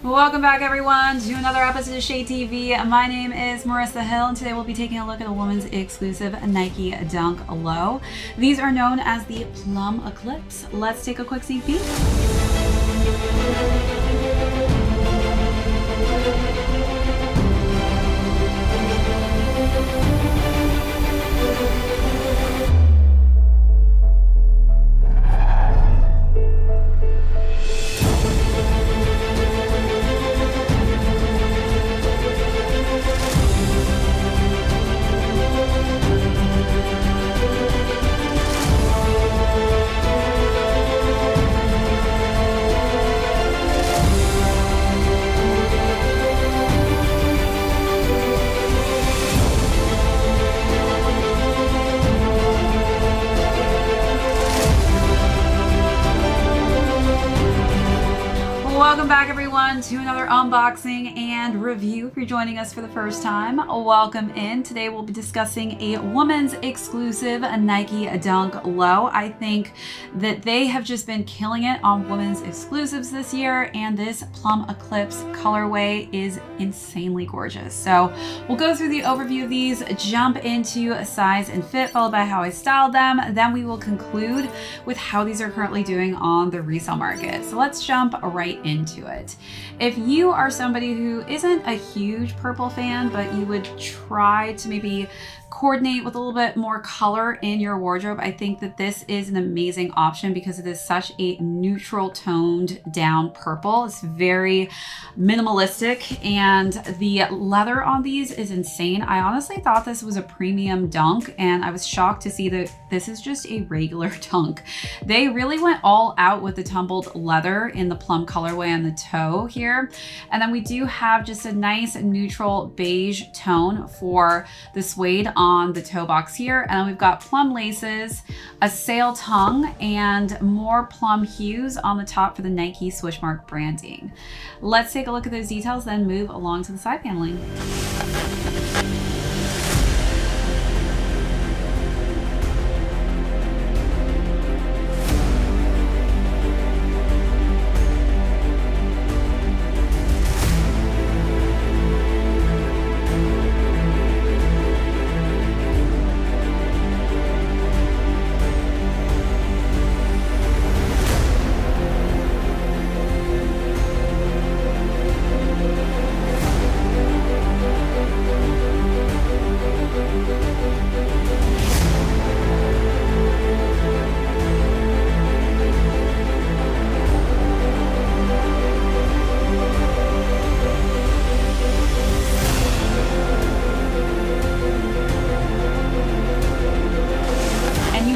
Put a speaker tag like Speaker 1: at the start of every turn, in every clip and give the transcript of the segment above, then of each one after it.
Speaker 1: Welcome back, everyone, to another episode of ShadeTV. My name is Marissa Hill, and today we'll be taking a look at a woman's exclusive Nike Dunk Low. These are known as the PLUM ECLIPSE. Let's take a quick sneak peek. Welcome back, everyone, to another unboxing and review. If you're joining us for the first time, welcome in. Today we'll be discussing a woman's exclusive Nike Dunk Low. I think that they have just been killing it on women's exclusives this year, and this PLUM ECLIPSE colorway is insanely gorgeous. So we'll go through the overview of these, jump into size and fit, followed by how I styled them. Then we will conclude with how these are currently doing on the resale market. So let's jump right into it. If you are somebody who isn't a huge purple fan, but you would try to maybe coordinate with a little bit more color in your wardrobe, I think that this is an amazing option because it is such a neutral toned down purple. It's very minimalistic, and the leather on these is insane. I honestly thought this was a premium dunk, and I was shocked to see that this is just a regular dunk. They really went all out with the tumbled leather in the plum colorway on the toe here. And then we do have just a nice neutral beige tone for the suede on the toe box here. And then we've got plum laces, a sail tongue, and more plum hues on the top for the Nike swoosh mark branding. Let's take a look at those details, then move along to the side paneling.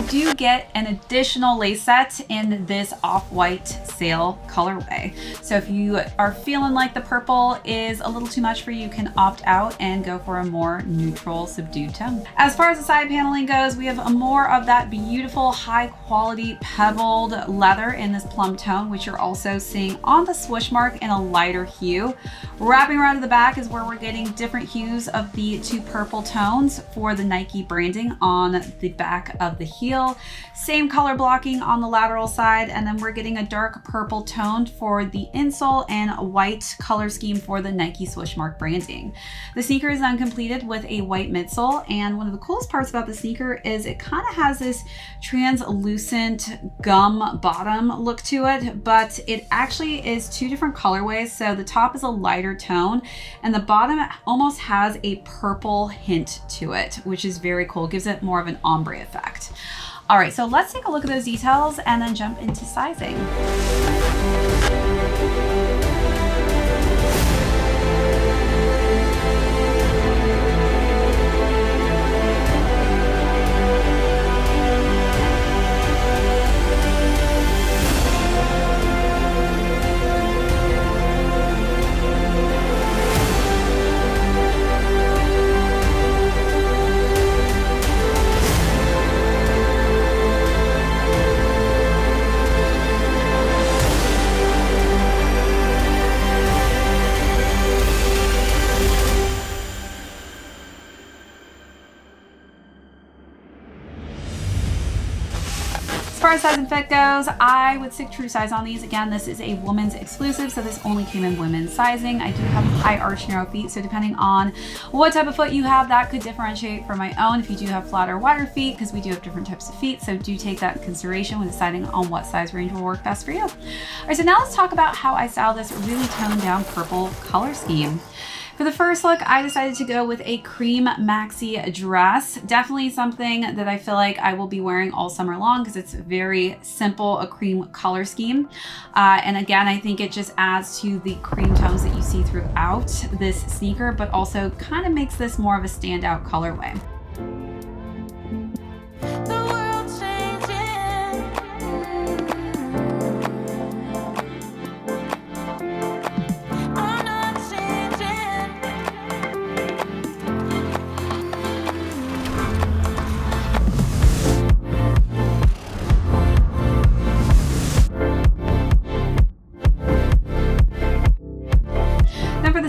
Speaker 1: Do get an additional lace set in this off-white sail colorway. So if you are feeling like the purple is a little too much for you, you can opt out and go for a more neutral, subdued tone. As far as the side paneling goes, we have more of that beautiful, high quality pebbled leather in this plum tone, which you're also seeing on the swoosh mark in a lighter hue. Wrapping around to the back is where we're getting different hues of the two purple tones for the Nike branding on the back of the heel. Same color blocking on the lateral side, and then we're getting a dark purple tone for the insole and a white color scheme for the Nike swoosh mark branding. The sneaker is then completed with a white midsole, and one of the coolest parts about the sneaker is it kind of has this translucent gum bottom look to it, but it actually is two different colorways. So the top is a lighter tone and the bottom almost has a purple hint to it, which is very cool. It gives it more of an ombre effect. All right, so let's take a look at those details and then jump into sizing. far as size and fit goes, I would stick true size on these. Again, this is a woman's exclusive, so this only came in women's sizing. I do have high arch narrow feet, so depending on what type of foot you have, that could differentiate from my own if you do have flatter, wider feet, because we do have different types of feet, so do take that in consideration when deciding on what size range will work best for you. All right, so now let's talk about how I style this really toned down purple color scheme. For the first look, I decided to go with a cream maxi dress. Definitely something that I feel like I will be wearing all summer long because it's very simple, a cream color scheme. And again, I think it just adds to the cream tones that you see throughout this sneaker, but also kind of makes this more of a standout colorway.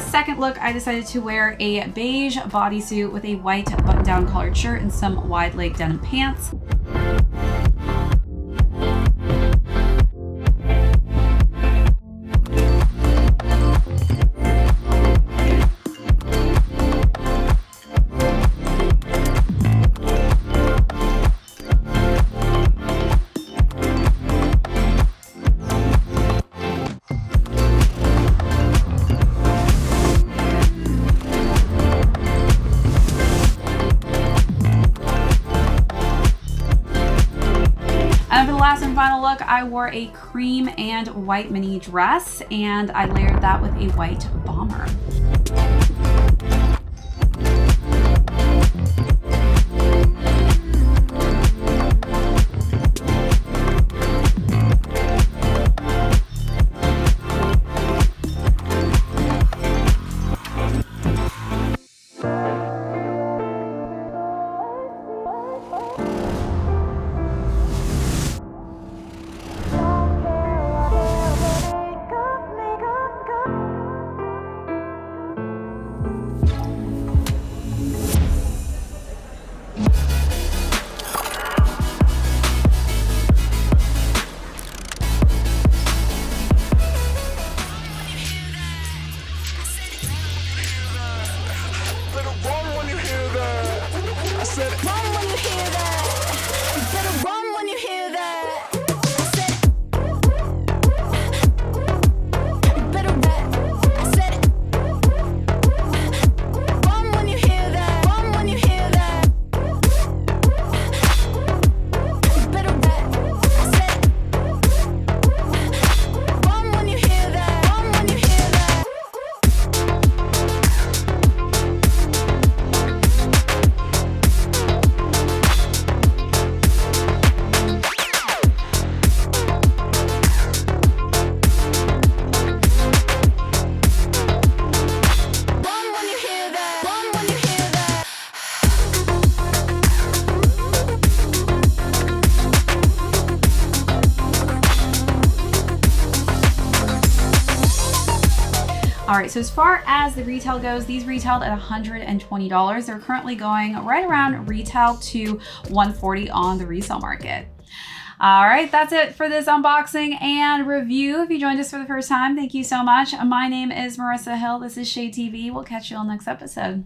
Speaker 1: Second look, I decided to wear a beige bodysuit with a white button-down collared shirt and some wide leg denim pants. And for the last and final look, I wore a cream and white mini dress, and I layered that with a white bomber. All right, so as far as the retail goes, these retailed at $120. They're currently going right around retail to $140 on the resale market. All right, that's it for this unboxing and review. If you joined us for the first time, thank you so much. My name is Marissa Hill. This is ShadeTV. We'll catch you on the next episode.